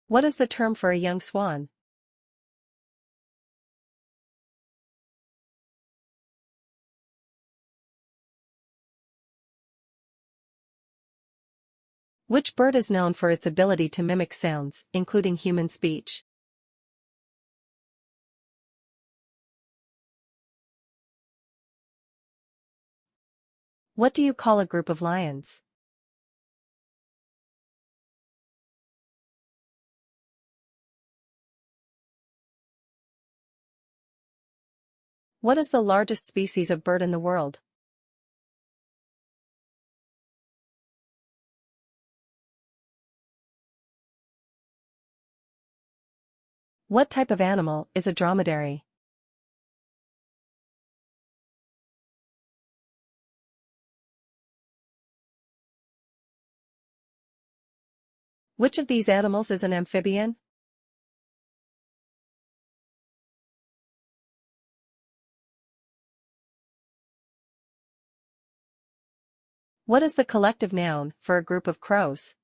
What is the term for a young swan? Which bird is known for its ability to mimic sounds, including human speech? What do you call a group of lions? What is the largest species of bird in the world? What type of animal is a dromedary? Which of these animals is an amphibian? What is the collective noun for a group of crows?